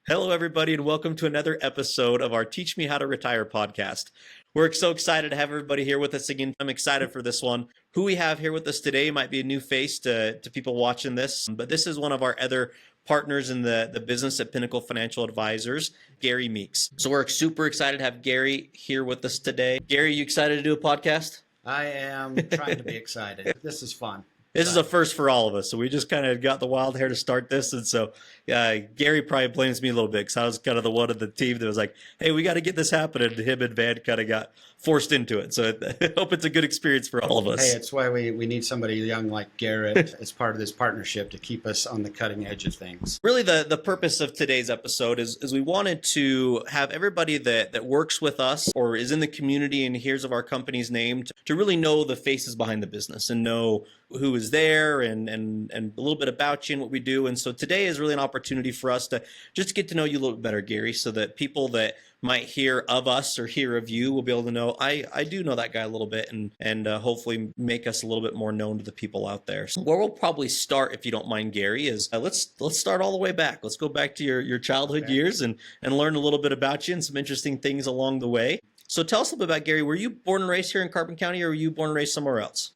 Hello, everybody, and welcome to another episode of our Teach Me How to Retire podcast. We're so excited to have everybody here with us again. I'm excited for this one. Who we have here with us today might be a new face to people watching this, but this is one of our other partners in the business at Pinnacle Financial Advisors, Gary Meeks. So we're super excited to have Gary here with us today. Gary, you excited to do a podcast? I am trying to be excited. This is fun. This is a first for all of us. So we just kind of got the wild hair to start this. And so Gary probably blames me a little bit because I was kind of the one of the team that was like, hey, we got to get this happening. And him and Van kind of got forced into it. So I hope it's a good experience for all of us. Hey, it's why we need somebody young like Garrett as part of this partnership to keep us on the cutting edge of things. Really, the purpose of today's episode is we wanted to have everybody that works with us or is in the community and hears of our company's name to really know the faces behind the business and know who is there and a little bit about you and what we do. And so today is really an opportunity for us to just get to know you a little bit better, Gary, so that people that might hear of us or hear of you will be able to know, I do know that guy a little bit and hopefully make us a little bit more known to the people out there. So where we'll probably start, if you don't mind, Gary, is let's start all the way back. Let's go back to your childhood years and learn a little bit about you and some interesting things along the way. So tell us a little bit about Gary. Were you born and raised here in Carbon County or were you born and raised somewhere else?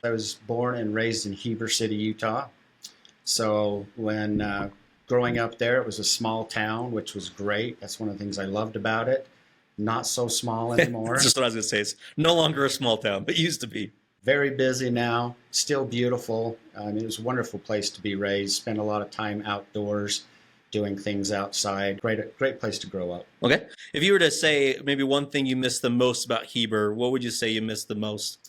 I was born and raised in Heber City, Utah. So when growing up there, it was a small town, which was great. That's one of the things I loved about it. Not so small anymore. That's just what I was going to say. It's no longer a small town, but used to be. Very busy now, still beautiful. It was a wonderful place to be raised. Spent a lot of time outdoors, doing things outside. Great place to grow up. Okay. If you were to say maybe one thing you miss the most about Heber, what would you say you miss the most?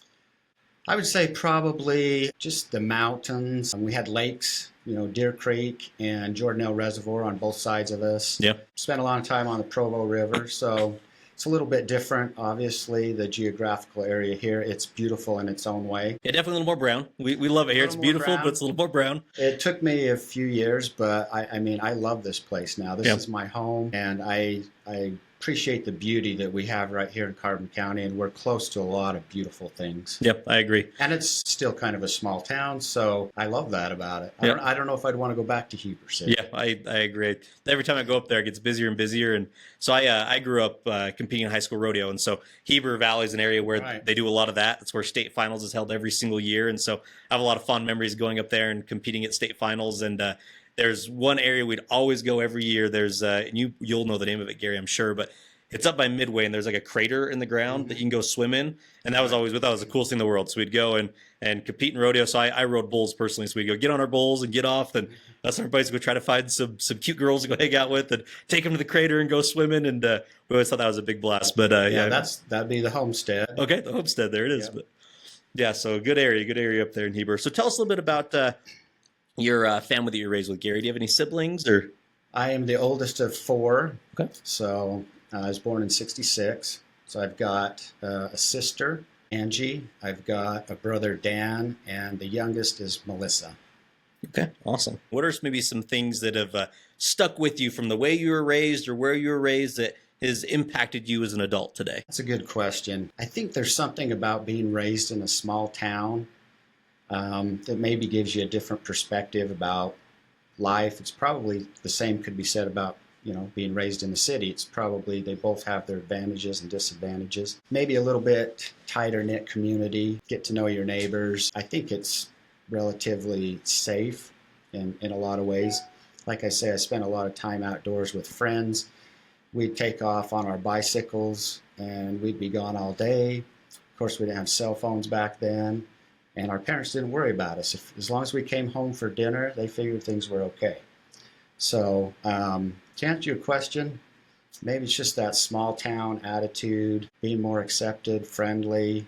I would say probably just the mountains. We had lakes, Deer Creek and Jordanelle Reservoir on both sides of us. Yeah. Spent a lot of time on the Provo River, so it's a little bit different. Obviously, the geographical area here, it's beautiful in its own way. Yeah, definitely a little more brown. We love it here. It's beautiful, but it's a little more brown. It took me a few years, but I love this place now. This is my home, and I appreciate the beauty that we have right here in Carbon County, and we're close to a lot of beautiful things. Yep, I agree. And it's still kind of a small town, so I love that about it. Yep. I don't know if I'd want to go back to Heber City. Yeah, I agree. Every time I go up there, it gets busier and busier. And so I grew up competing in high school rodeo, and so Heber Valley is an area where they do a lot of that. It's where state finals is held every single year, and so I have a lot of fond memories going up there and competing at state finals. And there's one area we'd always go every year. There's and you'll know the name of it, Gary, I'm sure, but it's up by Midway, and there's like a crater in the ground that you can go swim in. And that was the coolest thing in the world. So we'd go and compete in rodeo. So I rode bulls personally. So we'd go get on our bulls and get off. And us and our buddies would go try to find some cute girls to go hang out with and take them to the crater and go swimming. And we always thought that was a big blast. But that'd be the homestead. Okay, the homestead. There it is. Yeah. But so good area up there in Heber. So tell us a little bit about your family that you raised with, Gary. Do you have any siblings or? I am the oldest of four. Okay. So I was born in 1966, so I've got a sister, Angie. I've got a brother, Dan, and the youngest is Melissa. Okay, awesome. What are maybe some things that have stuck with you from the way you were raised or where you were raised that has impacted you as an adult today? That's a good question. I think there's something about being raised in a small town that maybe gives you a different perspective about life. It's probably the same could be said about being raised in the city. It's probably, they both have their advantages and disadvantages. Maybe a little bit tighter knit community, get to know your neighbors. I think it's relatively safe in a lot of ways. Like I say, I spent a lot of time outdoors with friends. We'd take off on our bicycles and we'd be gone all day. Of course, we didn't have cell phones back then, and our parents didn't worry about us. As long as we came home for dinner, they figured things were okay. So to answer your question, maybe it's just that small town attitude, being more accepted, friendly.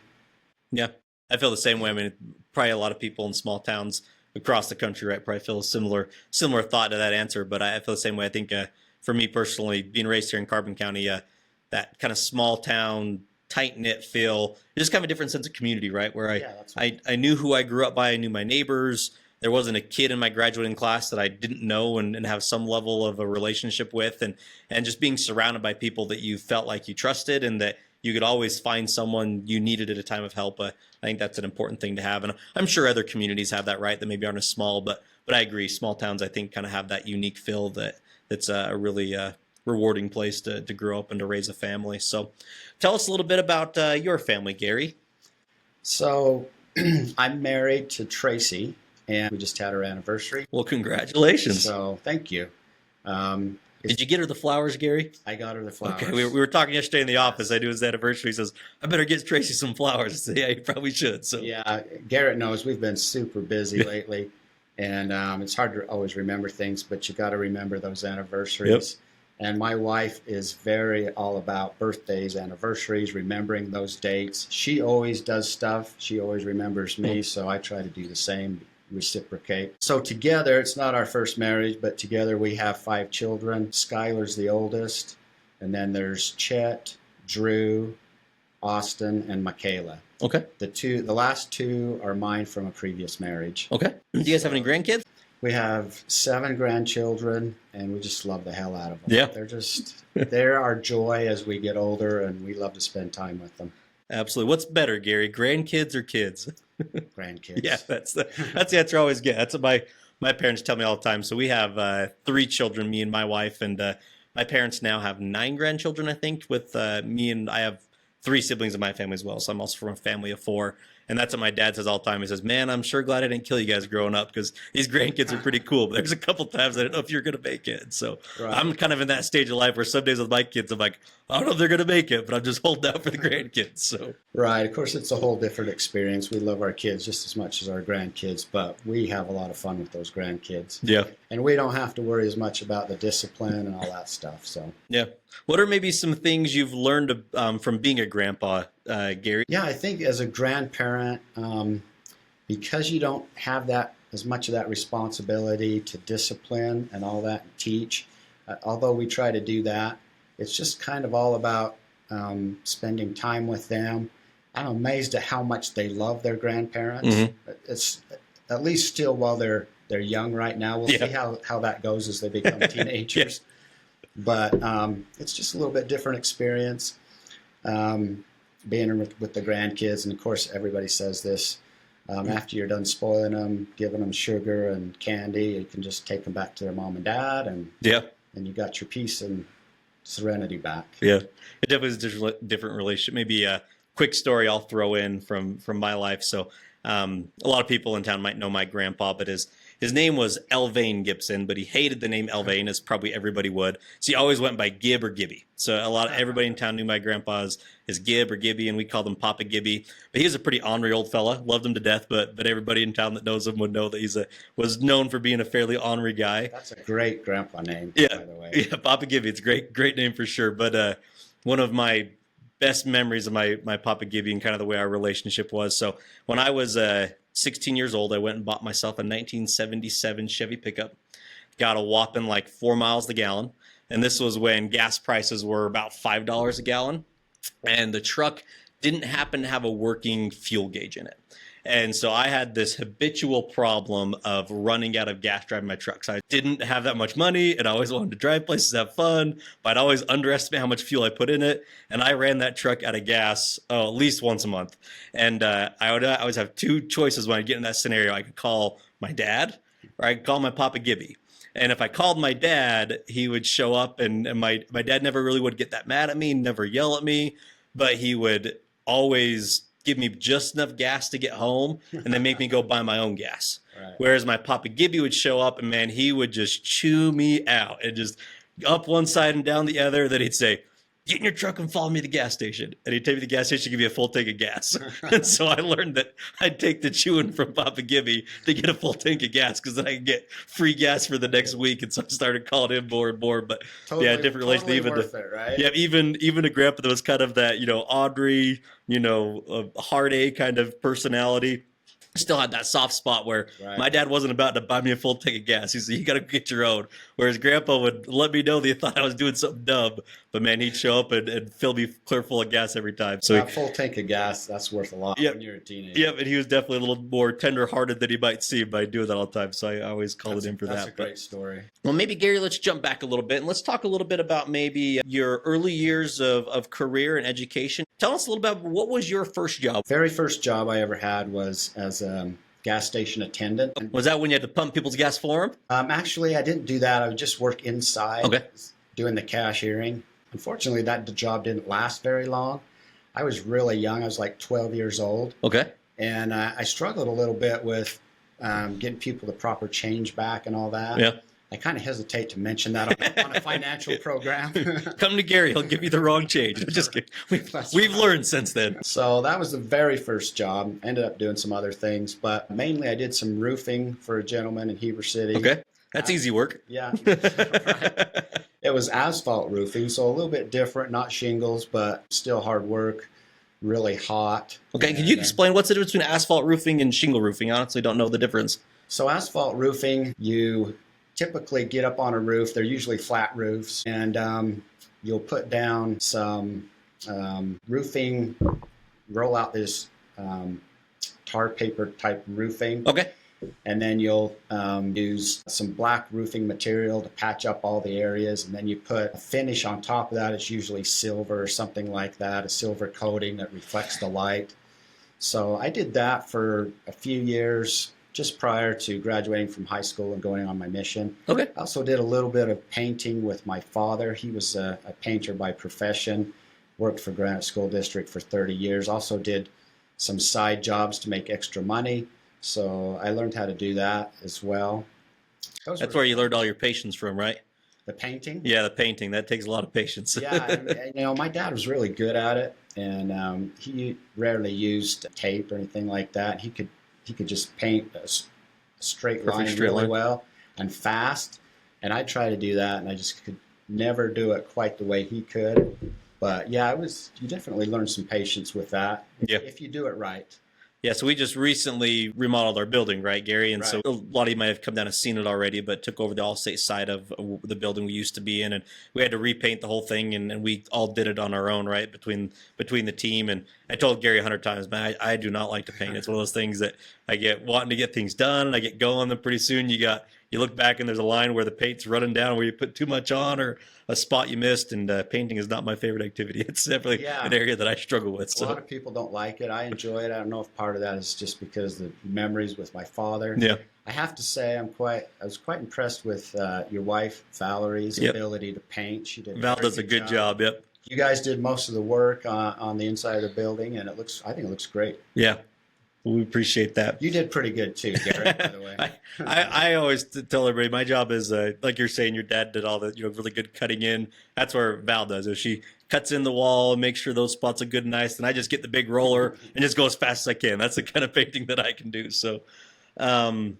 Yeah, I feel the same way. I mean, probably a lot of people in small towns across the country, right, probably feel a similar thought to that answer. But I feel the same way. I think for me personally, being raised here in Carbon County, that kind of small town, tight-knit feel, just kind of a different sense of community, right, where I knew who I grew up by, I knew my neighbors. There wasn't a kid in my graduating class that I didn't know and have some level of a relationship with, and just being surrounded by people that you felt like you trusted and that you could always find someone you needed at a time of help. I think that's an important thing to have, and I'm sure other communities have that, right, that maybe aren't as small, but I agree, small towns I think kind of have that unique feel that that's a really rewarding place to grow up and to raise a family. So tell us a little bit about your family, Gary. So I'm married to Tracy, and we just had our anniversary. Well, congratulations. So thank you. Did you get her the flowers, Gary? I got her the flowers. Okay, we were talking yesterday in the office. I knew it was the anniversary. He says, I better get Tracy some flowers. I said, yeah, you probably should. So yeah, Garrett knows we've been super busy lately, and it's hard to always remember things, but you got to remember those anniversaries. Yep. And my wife is very all about birthdays, anniversaries, remembering those dates. She always does stuff. She always remembers me, so I try to do the same, reciprocate. So together, it's not our first marriage, but together we have 5 children. Skylar's the oldest, and then there's Chet, Drew, Austin, and Michaela. Okay. The last 2 are mine from a previous marriage. Okay. Do you guys have any grandkids? We have 7 grandchildren, and we just love the hell out of them. Yeah. They're our joy as we get older, and we love to spend time with them. Absolutely. What's better, Gary, grandkids or kids? Grandkids. Yeah, that's the answer I always get. That's what my parents tell me all the time. So we have 3 children, me and my wife, and my parents now have 9 grandchildren, I think, with me, and I have 3 siblings in my family as well. So I'm also from a family of 4. And that's what my dad says all the time. He says, man, I'm sure glad I didn't kill you guys growing up because these grandkids are pretty cool. But there's a couple times I didn't know if you're going to make it. So right. I'm kind of in that stage of life where some days with my kids, I'm like, I don't know if they're going to make it, but I'm just holding out for the grandkids. So right. Of course, it's a whole different experience. We love our kids just as much as our grandkids, but we have a lot of fun with those grandkids. Yeah. And we don't have to worry as much about the discipline and all that stuff. So yeah. What are maybe some things you've learned from being a grandpa, Gary? Yeah, I think as a grandparent, because you don't have that as much of that responsibility to discipline and all that and teach, although we try to do that, it's just kind of all about spending time with them. I'm amazed at how much they love their grandparents. Mm-hmm. It's at least still while they're young right now. We'll see how that goes as they become teenagers. Yeah. But it's just a little bit different experience being with the grandkids. And, of course, everybody says this. After you're done spoiling them, giving them sugar and candy, you can just take them back to their mom and dad. And you got your peace and serenity back. Yeah, it definitely is a different relationship. Maybe a quick story I'll throw in from my life. So a lot of people in town might know my grandpa, but his name was Elvain Gibson, but he hated the name Elvain, as probably everybody would. So he always went by Gib or Gibby. So everybody in town knew my grandpa as Gib or Gibby, and we called him Papa Gibby. But he was a pretty ornery old fella. Loved him to death, but everybody in town that knows him would know that was known for being a fairly ornery guy. That's a great grandpa name, by the way. Yeah, Papa Gibby. It's a great name for sure. But one of my best memories of my Papa Gibby and kind of the way our relationship was. So when I was 16 years old, I went and bought myself a 1977 Chevy pickup. Got a whopping like 4 miles a gallon. And this was when gas prices were about $5 a gallon. And the truck didn't happen to have a working fuel gauge in it. And so I had this habitual problem of running out of gas driving my truck. So I didn't have that much money, and I always wanted to drive places, have fun, but I'd always underestimate how much fuel I put in it. And I ran that truck out of gas at least once a month. And I would always have 2 choices when I get in that scenario. I could call my dad, or I could call my Papa Gibby. And if I called my dad, he would show up, and my dad never really would get that mad at me, never yell at me, but he would always give me just enough gas to get home and then make me go buy my own gas. Right. Whereas my Papa Gibby would show up, and man, he would just chew me out and just up one side and down the other. Then he'd say, get in your truck and follow me to the gas station. And he'd take me to the gas station, give me a full tank of gas. And so I learned that I'd take the chewing from Papa Gibby to get a full tank of gas, because then I could get free gas for the next week. And so I started calling him more and more. But different relation. Even worth it, right? Yeah, even a grandpa that was kind of that, Audrey, hard A kind of personality. Still had that soft spot where my dad wasn't about to buy me a full tank of gas. He said, you got to get your own. Whereas Grandpa would let me know that he thought I was doing something dumb. But, man, he'd show up and fill me clear full of gas every time. So that full tank of gas, that's worth a lot when you're a teenager. Yeah, and he was definitely a little more tender-hearted than he might seem by doing that all the time. So I always called him for that. That's a great story. Well, maybe, Gary, let's jump back a little bit, and let's talk a little bit about maybe your early years of career and education. Tell us a little bit about what was your first job? Very first job I ever had was as gas station attendant. Was that when you had to pump people's gas for them? Actually, I didn't do that. I would just work inside, Okay. doing the cashiering. Unfortunately, the job didn't last very long. I was really young. I was like 12 years old. Okay. And I struggled a little bit with getting people the proper change back and all that. Yeah. I kind of hesitate to mention that on a financial program. Come to Gary. He'll give you the wrong change. Just kidding. We've learned since then. So that was the very first job. Ended up doing some other things, but mainly I did some roofing for a gentleman in Heber City. Okay. That's easy work. Yeah. Right. It was asphalt roofing, so a little bit different, not shingles, but still hard work, really hot. Okay. Can you explain what's the difference between asphalt roofing and shingle roofing? I honestly don't know the difference. So asphalt roofing, you typically get up on a roof. They're usually flat roofs, and you'll put down some roofing, roll out this tar paper type roofing. Okay. And then you'll use some black roofing material to patch up all the areas. And then you put a finish on top of that. It's usually silver or something like that, a silver coating that reflects the light. So I did that for a few years just prior to graduating from high school and going on my mission. Okay. I also did a little bit of painting with my father. He was a painter by profession, worked for Granite School District for 30 years, also did some side jobs to make extra money. So I learned how to do that as well. That's where you learned all your patience from, right? The painting? Yeah, the painting. That takes a lot of patience. Yeah, and, my dad was really good at it, and he rarely used tape or anything like that. He could just paint a straight line really well and fast, and I try to do that, and I just could never do it quite the way he could. But yeah, you definitely learn some patience with that if you do it right. Yeah, so we just recently remodeled our building, right, Gary? And right. So a lot of you might have come down and seen it already, but took over the Allstate side of the building we used to be in, and we had to repaint the whole thing, and we all did it on our own, right, between the team. And I told Gary 100 times, man, I do not like to paint. It's one of those things that I get wanting to get things done, and I get going, and pretty soon you look back and there's a line where the paint's running down, where you put too much on, or a spot you missed, and painting is not my favorite activity. It's definitely an area that I struggle with. So. A lot of people don't like it. I enjoy it. I don't know if part of that is just because the memories with my father. Yeah. I have to say I was quite impressed with your wife, Valerie's ability to paint. She did. Val does a good job. Yep. You guys did most of the work on the inside of the building, and I think it looks great. Yeah. We appreciate that. You did pretty good too, Gary, by the way. I always tell everybody my job is, like you're saying, your dad did all the really good cutting in. That's where Val does it. She cuts in the wall and makes sure those spots are good and nice. And I just get the big roller and just go as fast as I can. That's the kind of painting that I can do. So, well,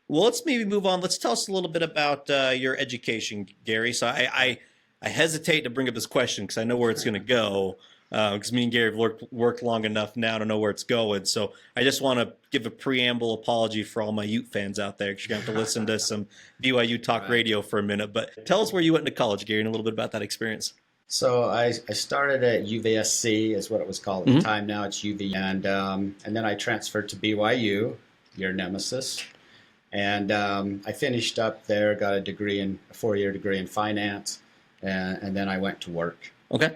let's maybe move on. Let's tell us a little bit about your education, Gary. So I hesitate to bring up this question because I know where it's going to go. Because me and Gary have worked long enough now to know where it's going. So I just want to give a preamble apology for all my Ute fans out there, because you're going to have to listen to some BYU talk radio for a minute. But tell us where you went into college, Gary, and a little bit about that experience. So I started at UVSC, is what it was called at the time. Now it's UV. And then I transferred to BYU, your nemesis. And I finished up there, got a 4-year degree in finance, and then I went to work. Okay.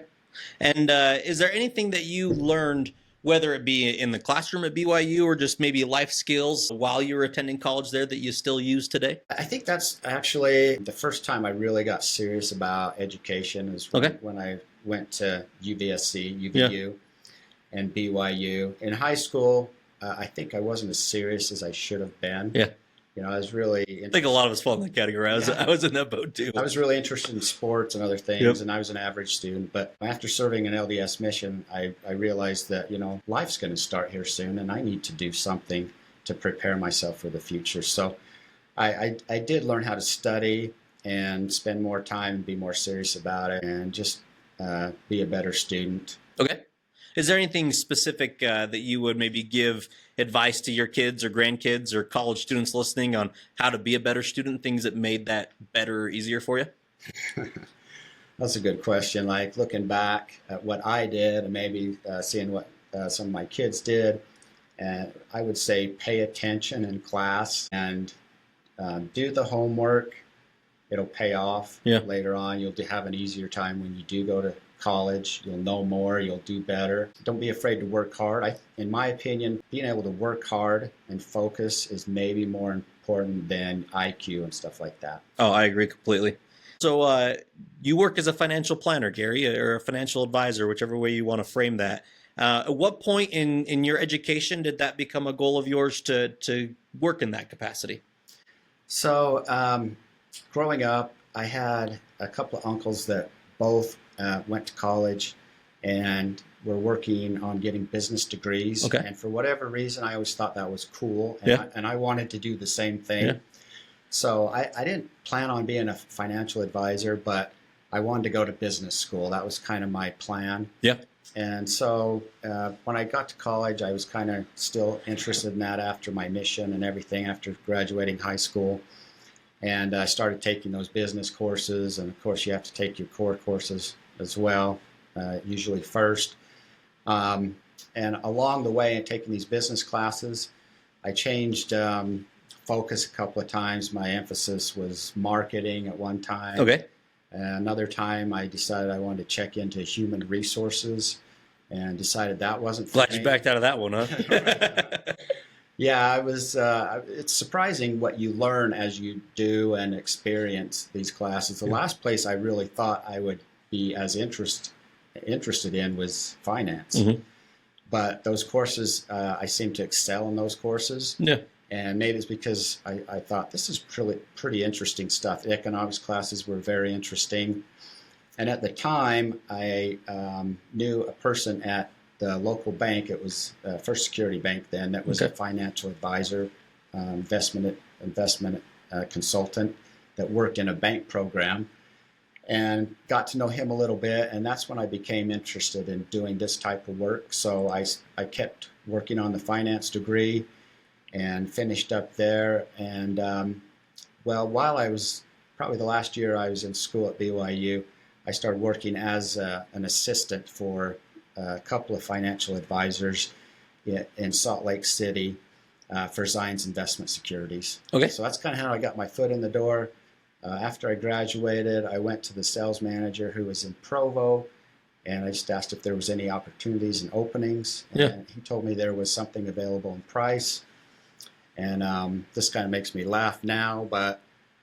And is there anything that you learned, whether it be in the classroom at BYU or just maybe life skills while you were attending college there, that you still use today? I think that's actually the first time I really got serious about education is when I went to UVSC, UVU, and BYU. In high school, I think I wasn't as serious as I should have been. Yeah. I was really I think a lot of us fall in that category. I was in that boat too. I was really interested in sports and other things, and I was an average student. But after serving an LDS mission, I realized that, life's going to start here soon, and I need to do something to prepare myself for the future. So I did learn how to study and spend more time and be more serious about it, and just be a better student. Okay. Is there anything specific that you would maybe give advice to your kids or grandkids or college students listening on how to be a better student, things that made that better or easier for you? That's a good question. Like looking back at what I did and maybe seeing what some of my kids did, and I would say pay attention in class and do the homework it'll pay off Yeah. later on. You'll have an easier time when you do go to college. You'll know more. You'll do better. Don't be afraid to work hard. In my opinion, being able to work hard and focus is maybe more important than IQ and stuff like that. Oh, I agree completely. So you work as a financial planner, Gary, or a financial advisor, whichever way you want to frame that. At what point in your education did that become a goal of yours to work in that capacity? So growing up, I had a couple of uncles that both went to college and were working on getting business degrees. Okay. And for whatever reason, I always thought that was cool. And, Yeah. I wanted to do the same thing. Yeah. So I didn't plan on being a financial advisor, but I wanted to go to business school. That was kind of my plan. Yeah. And so when I got to college, I was kind of still interested in that after my mission and everything, after graduating high school. And I started taking those business courses. And of course, you have to take your core courses as well, usually first. And along the way in taking these business classes, I changed focus a couple of times. My emphasis was marketing at one time. Okay. Another time, I decided I wanted to check into human resources and decided that wasn't for Glad me. you backed out of that one, huh? Yeah, I was. It's surprising what you learn as you do and experience these classes. The last place I really thought I would be as interested in was finance. Mm-hmm. But those courses, I seem to excel in those courses. Yeah. And maybe it's because I thought this is pretty interesting stuff. The economics classes were very interesting. And at the time, I knew a person at the local bank. It was First Security Bank then. That was Okay. a financial advisor, investment consultant that worked in a bank program, and got to know him a little bit. And that's when I became interested in doing this type of work. So I kept working on the finance degree and finished up there. And while I was probably the last year I was in school at BYU, I started working as an assistant for a couple of financial advisors in Salt Lake City for Zions Investment Securities. Okay. So that's kind of how I got my foot in the door. After I graduated, I went to the sales manager who was in Provo, and I just asked if there was any opportunities and openings. And he told me there was something available in Price. And this kind of makes me laugh now,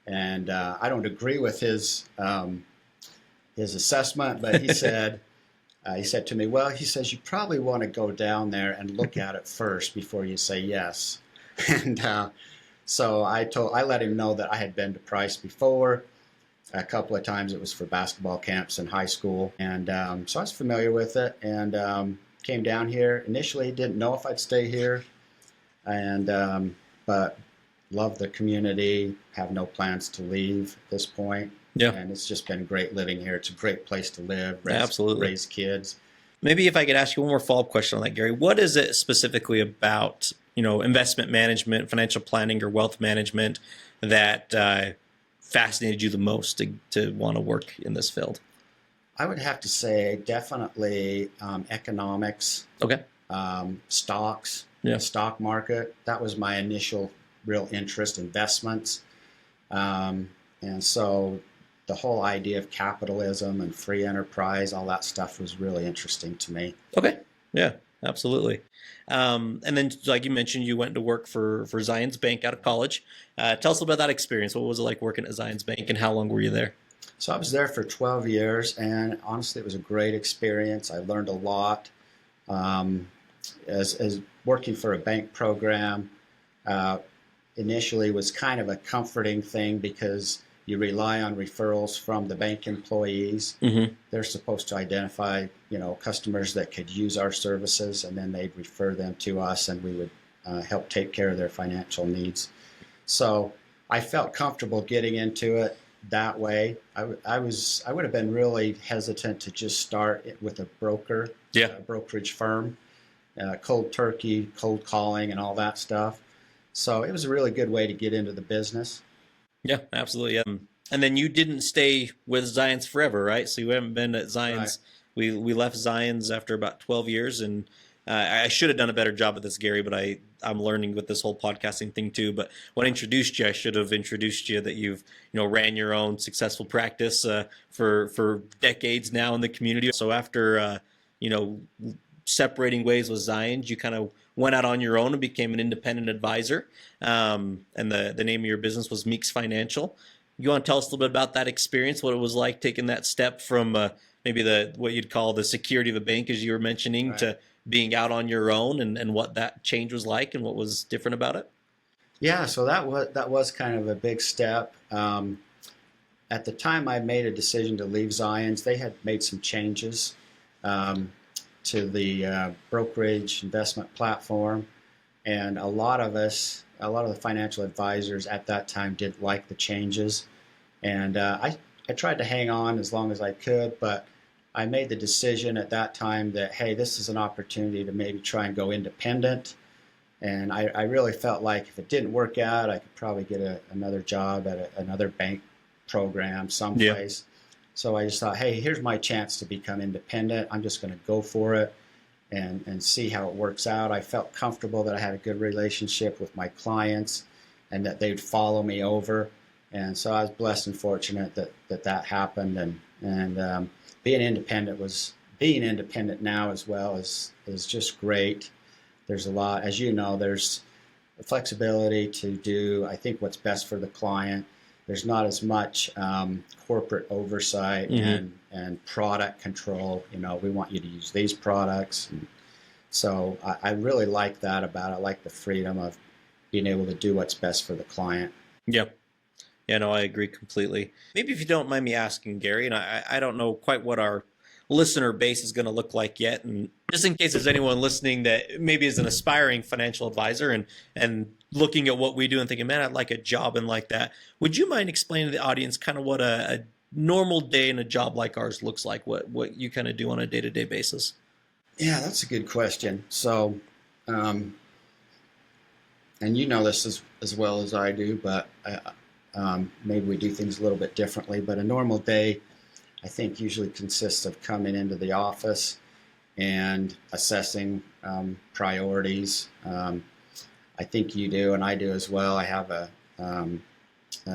and I don't agree with his assessment, but he said to me, well, he says, you probably want to go down there and look at it first before you say yes. And so I let him know that I had been to Price before. A couple of times it was for basketball camps in high school. And so I was familiar with it and came down here. Initially didn't know if I'd stay here, and but love the community, have no plans to leave at this point. Yeah. And it's just been great living here. It's a great place to live, Absolutely. raise kids. Maybe if I could ask you one more follow-up question on that, Gary, what is it specifically about, investment management, financial planning, or wealth management that fascinated you the most to want to work in this field? I would have to say definitely economics. Okay. Stocks, Yeah. the stock market. That was my initial real interest, investments. And so the whole idea of capitalism and free enterprise, all that stuff was really interesting to me. Okay. Yeah, absolutely. And then, like you mentioned, you went to work for Zions Bank out of college. Tell us about that experience. What was it like working at Zions Bank, and how long were you there? So I was there for 12 years, and honestly, it was a great experience. I learned a lot. As working for a bank program, initially was kind of a comforting thing because you rely on referrals from the bank employees. Mm-hmm. They're supposed to identify, customers that could use our services, and then they'd refer them to us, and we would help take care of their financial needs. So I felt comfortable getting into it that way. I would have been really hesitant to just start it with a brokerage firm, cold turkey, cold calling, and all that stuff. So it was a really good way to get into the business. Yeah, absolutely. And then you didn't stay with Zions forever, right? So you haven't been at Zions. Right. We left Zions after about 12 years, and I should have done a better job at this, Gary, but I'm learning with this whole podcasting thing too. But when I introduced you, I should have introduced you that you've ran your own successful practice for decades now in the community. So after separating ways with Zions, you kind of went out on your own and became an independent advisor. And the name of your business was Meeks Financial. You want to tell us a little bit about that experience, what it was like taking that step from maybe what you'd call the security of a bank, as you were mentioning, right, to being out on your own, and what that change was like and what was different about it? Yeah, so that was kind of a big step. At the time I made a decision to leave Zions, they had made some changes to the brokerage investment platform, and a lot of the financial advisors at that time didn't like the changes, and I tried to hang on as long as I could, but I made the decision at that time that, hey, this is an opportunity to maybe try and go independent. And I really felt like if it didn't work out, I could probably get another job at another bank program someplace. Yeah. So I just thought, hey, here's my chance to become independent. I'm just going to go for it and see how it works out. I felt comfortable that I had a good relationship with my clients and that they'd follow me over. And so I was blessed and fortunate that happened. And being independent now as well is just great. There's a lot, as you know, there's the flexibility to do, I think, what's best for the client. There's not as much corporate oversight and product control. We want you to use these products. And so I really like that about it. I like the freedom of being able to do what's best for the client. Yep. Yeah, no, I agree completely. Maybe if you don't mind me asking, Gary, and I don't know quite what our listener base is going to look like yet, and just in case there's anyone listening that maybe is an aspiring financial advisor and looking at what we do and thinking, man, I'd like a job and like that, would you mind explaining to the audience kind of what a normal day in a job like ours looks like, what you kind of do on a day-to-day basis? Yeah, that's a good question. So, and you know this as well as I do, but maybe we do things a little bit differently. But a normal day, I think, usually consists of coming into the office and assessing priorities. I think you do, and I do as well. I have a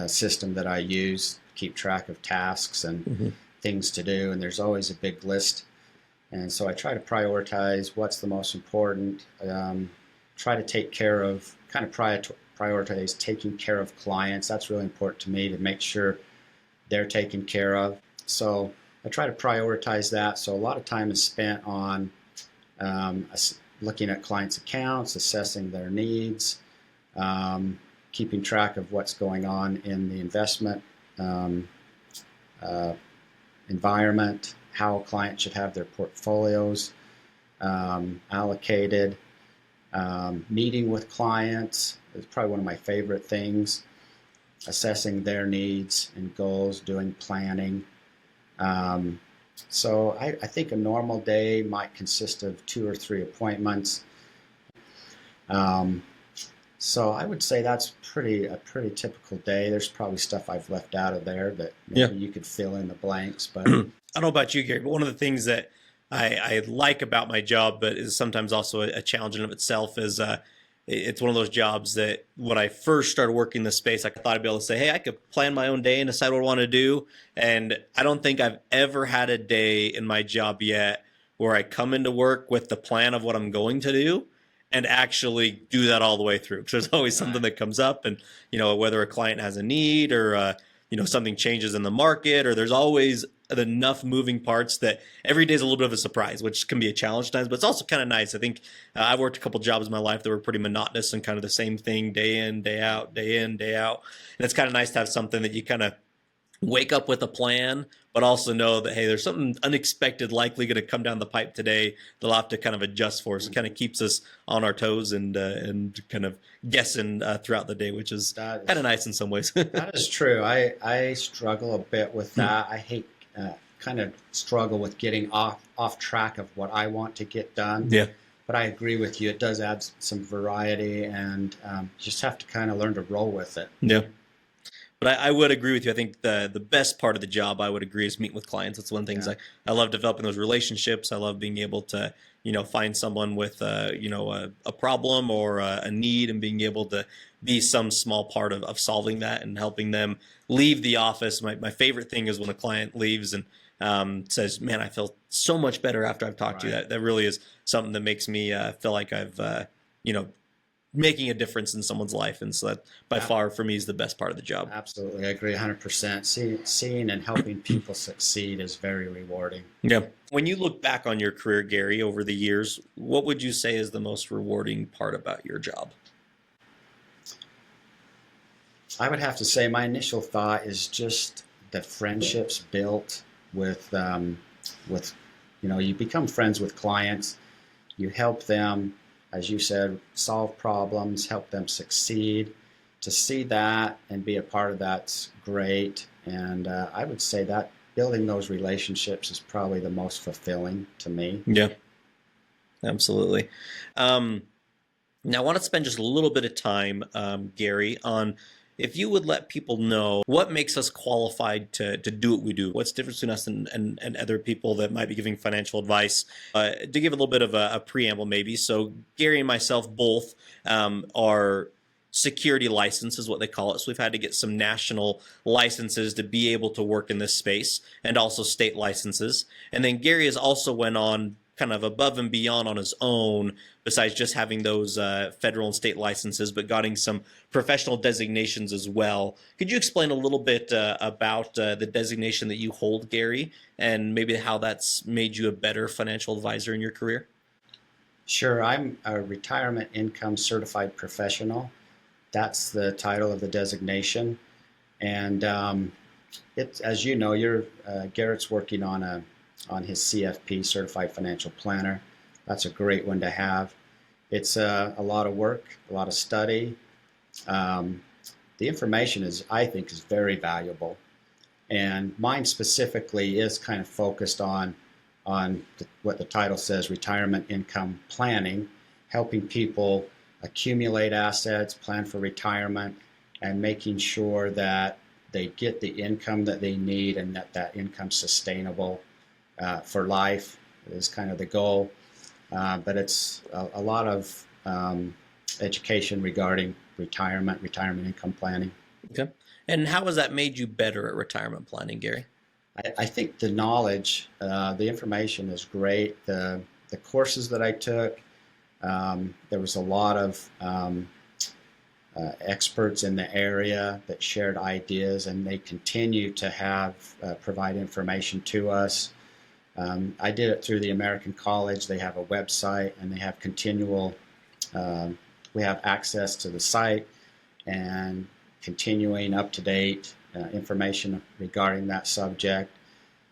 system that I use to keep track of tasks and things to do, and there's always a big list. And so I try to prioritize what's the most important, try to take care of, kind of prioritize taking care of clients. That's really important to me, to make sure they're taken care of. So I try to prioritize that. So a lot of time is spent on looking at clients' accounts, assessing their needs, keeping track of what's going on in the investment environment, how a client should have their portfolios allocated, meeting with clients is probably one of my favorite things, assessing their needs and goals, doing planning. So I think a normal day might consist of 2 or 3 appointments. So I would say that's a pretty typical day. There's probably stuff I've left out of there that maybe you could fill in the blanks. But I don't know about you, Gary, but one of the things that I like about my job, but is sometimes also a challenge in of itself, is it's one of those jobs that when I first started working this space, I thought I'd be able to say, hey, I could plan my own day and decide what I want to do. And I don't think I've ever had a day in my job yet where I come into work with the plan of what I'm going to do and actually do that all the way through. Because there's always something that comes up, and whether a client has a need or something changes in the market, or there's always enough moving parts that every day is a little bit of a surprise, which can be a challenge times, but it's also kind of nice. I think I've worked a couple jobs in my life that were pretty monotonous and kind of the same thing day in, day out, day in, day out. And it's kind of nice to have something that you kind of wake up with a plan, but also know that, hey, there's something unexpected likely going to come down the pipe today that I'll have to kind of adjust for. So it kind of keeps us on our toes and kind of guessing throughout the day, which is kind of nice in some ways. That is true. I struggle a bit with that. I hate kind of struggle with getting off track of what I want to get done. Yeah. But I agree with you. It does add some variety, and just have to kind of learn to roll with it. Yeah. But I would agree with you. I think the best part of the job, I would agree, is meeting with clients. That's one of the things Yeah. I love developing those relationships. I love being able to, find someone with, a problem or a need and being able to be some small part of solving that and helping them leave the office. My favorite thing is when a client leaves and says, man, I feel so much better after I've talked to you. Right. That really is something that makes me feel like I've, making a difference in someone's life. And so that by far for me is the best part of the job. Absolutely. I agree 100%. Seeing and helping people succeed is very rewarding. Yeah. When you look back on your career, Gary, over the years, what would you say is the most rewarding part about your job? I would have to say my initial thought is just the friendships built with you become friends with clients. You help them, as you said, solve problems, help them succeed. To see that and be a part of that's great. And I would say that building those relationships is probably the most fulfilling to me. Yeah, absolutely. Now, I want to spend just a little bit of time, Gary, on if you would let people know what makes us qualified to do what we do. What's the difference between us and other people that might be giving financial advice? To give a little bit of a preamble, maybe. So, Gary and myself both are security license is what they call it. So we've had to get some national licenses to be able to work in this space and also state licenses. And then Gary has also went on kind of above and beyond on his own, besides just having those federal and state licenses, but getting some professional designations as well. Could you explain a little bit about the designation that you hold, Gary, and maybe how that's made you a better financial advisor in your career? Sure. I'm a retirement income certified professional. That's the title of the designation. And it's, as you know, Garrett's working on his CFP, Certified Financial Planner. That's a great one to have. It's a lot of work, a lot of study. The information I think, is very valuable. And mine specifically is kind of focused on what the title says, retirement income planning, helping people accumulate assets, plan for retirement, and making sure that they get the income that they need and that income's sustainable for life is kind of the goal. But it's a lot of education regarding retirement income planning. Okay. And how has that made you better at retirement planning, Gary? I think the knowledge, the information is great. The courses that I took, there was a lot of experts in the area that shared ideas, and they continue to provide information to us. I did it through the American College. They have a website, and they have we have access to the site and continuing up-to-date information regarding that subject.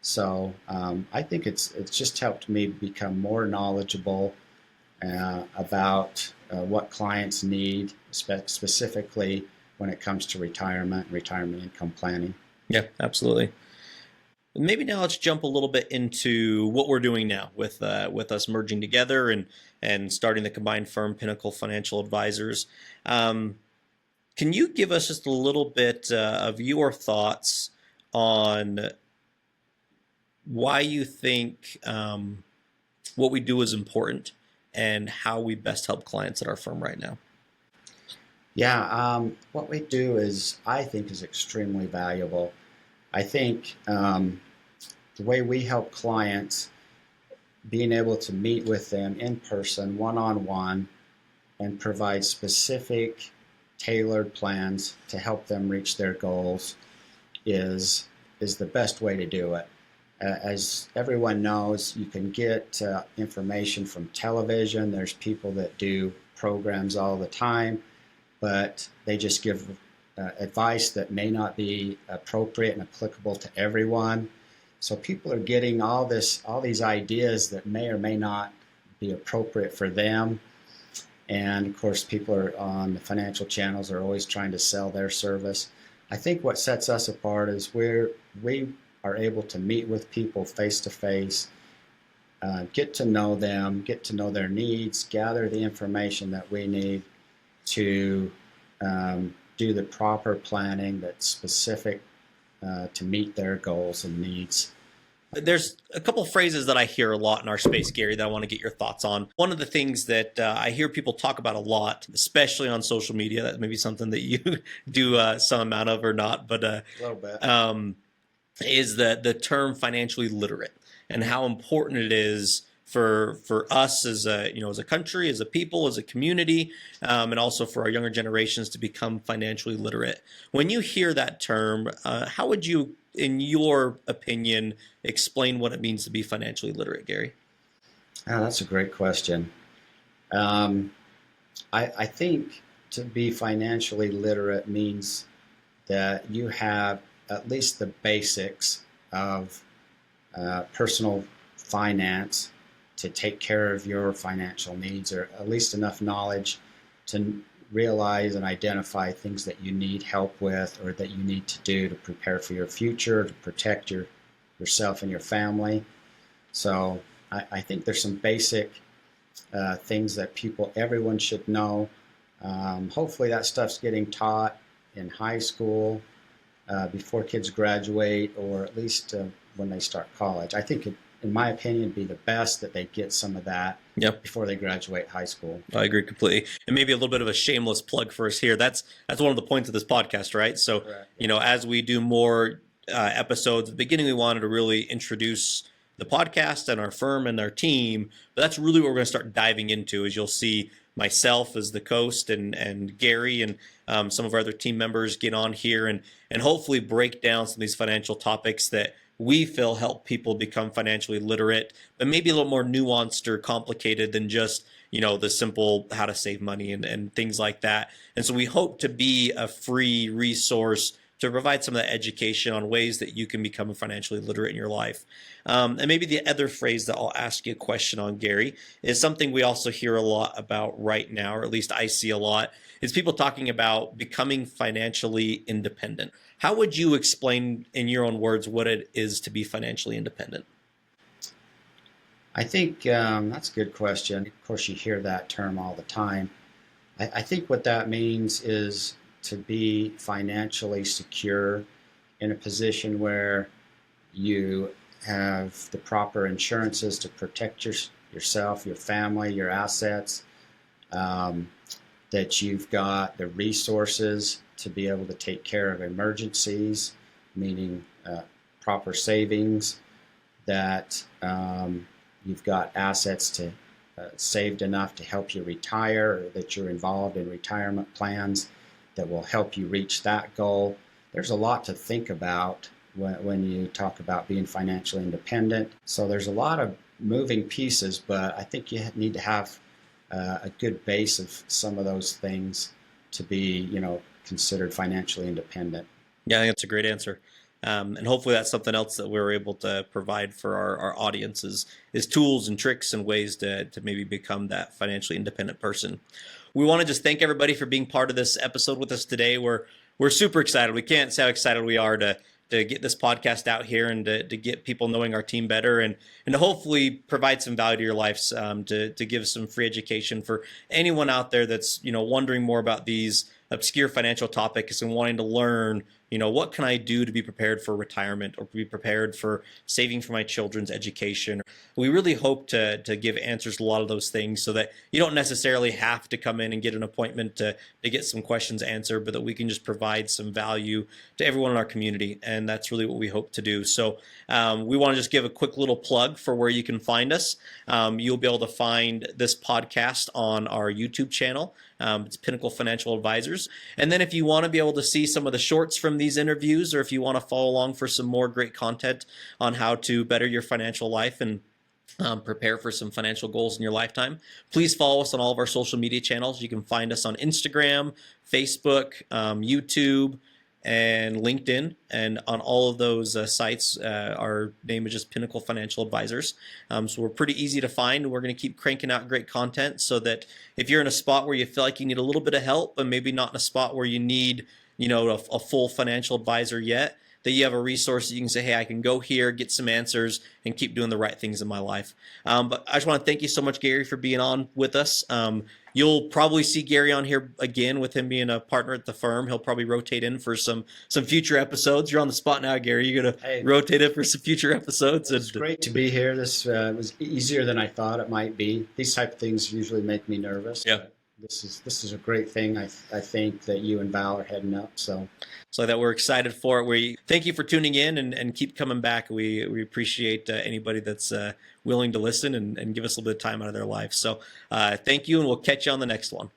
So I think it's just helped me become more knowledgeable about what clients need, specifically when it comes to retirement income planning. Yeah, absolutely. Maybe now let's jump a little bit into what we're doing now with us merging together and starting the combined firm, Pinnacle Financial Advisors. Can you give us just a little bit of your thoughts on why you think what we do is important and how we best help clients at our firm right now? Yeah, what we do I think, is extremely valuable. I think the way we help clients, being able to meet with them in person, one-on-one, and provide specific, tailored plans to help them reach their goals is the best way to do it. As everyone knows, you can get information from television. There's people that do programs all the time, but they just give advice that may not be appropriate and applicable to everyone. So people are getting all these ideas that may or may not be appropriate for them. And of course, people are on the financial channels are always trying to sell their service. I think what sets us apart is we are able to meet with people face to face, get to know them, get to know their needs, gather the information that we need to do the proper planning that's specific to meet their goals and needs. There's a couple of phrases that I hear a lot in our space, Gary, that I want to get your thoughts on. One of the things that I hear people talk about a lot, especially on social media, that may be something that you do some amount of or not, but A little bit. Is the term financially literate, and how important it is for us as a country, as a people, as a community, and also for our younger generations to become financially literate. When you hear that term, how would you, in your opinion, explain what it means to be financially literate, Gary? Oh, that's a great question. I think to be financially literate means that you have at least the basics of personal finance to take care of your financial needs, or at least enough knowledge to realize and identify things that you need help with or that you need to do to prepare for your future, to protect yourself and your family. So I think there's some basic things that everyone should know. Hopefully that stuff's getting taught in high school before kids graduate, or at least when they start college. I think, in my opinion, it'd be the best that they get some of that before they graduate high school. I agree completely. And maybe a little bit of a shameless plug for us here. That's one of the points of this podcast, right? So, Correct. As we do more episodes, at the beginning we wanted to really introduce the podcast and our firm and our team, but that's really what we're going to start diving into. As you'll see myself as the host and Gary and some of our other team members get on here and hopefully break down some of these financial topics that we feel help people become financially literate, but maybe a little more nuanced or complicated than just, the simple how to save money and things like that. And so we hope to be a free resource to provide some of that education on ways that you can become financially literate in your life. And maybe the other phrase that I'll ask you a question on, Gary, is something we also hear a lot about right now, or at least I see a lot, is people talking about becoming financially independent. How would you explain in your own words what it is to be financially independent? I think that's a good question. Of course, you hear that term all the time. I think what that means is to be financially secure, in a position where you have the proper insurances to protect yourself, your family, your assets, that you've got the resources to be able to take care of emergencies, meaning proper savings, that you've got assets to saved enough to help you retire, or that you're involved in retirement plans that will help you reach that goal. There's a lot to think about when you talk about being financially independent. So there's a lot of moving pieces, but I think you need to have a good base of some of those things to be, considered financially independent. Yeah, I think that's a great answer. And hopefully that's something else that we're able to provide for our audiences is tools and tricks and ways to maybe become that financially independent person. We want to just thank everybody for being part of this episode with us today. We're super excited. We can't say how excited we are to get this podcast out here and to get people knowing our team better and to hopefully provide some value to your lives, to give some free education for anyone out there that's, wondering more about these obscure financial topics and wanting to learn, what can I do to be prepared for retirement or be prepared for saving for my children's education. We really hope to give answers to a lot of those things so that you don't necessarily have to come in and get an appointment to get some questions answered, but that we can just provide some value to everyone in our community. And that's really what we hope to do. So we want to just give a quick little plug for where you can find us. You'll be able to find this podcast on our YouTube channel. It's Pinnacle Financial Advisors. And then if you want to be able to see some of the shorts from these interviews, or if you want to follow along for some more great content on how to better your financial life and prepare for some financial goals in your lifetime, please follow us on all of our social media channels. You can find us on Instagram, Facebook, YouTube, and LinkedIn, and on all of those sites, our name is just Pinnacle Financial Advisors. So we're pretty easy to find. We're going to keep cranking out great content so that if you're in a spot where you feel like you need a little bit of help, but maybe not in a spot where you need, a full financial advisor yet, that you have a resource that you can say, hey, I can go here, get some answers, and keep doing the right things in my life. But I just want to thank you so much, Gary, for being on with us. You'll probably see Gary on here again with him being a partner at the firm. He'll probably rotate in for some future episodes. You're on the spot now, Gary. You're going to rotate in for some future episodes. It's great to be here. This was easier than I thought it might be. These type of things usually make me nervous. Yeah. This is a great thing. I think that you and Val are heading up. So that we're excited for it. We thank you for tuning in and keep coming back. We appreciate anybody that's willing to listen and give us a little bit of time out of their life. So thank you, and we'll catch you on the next one.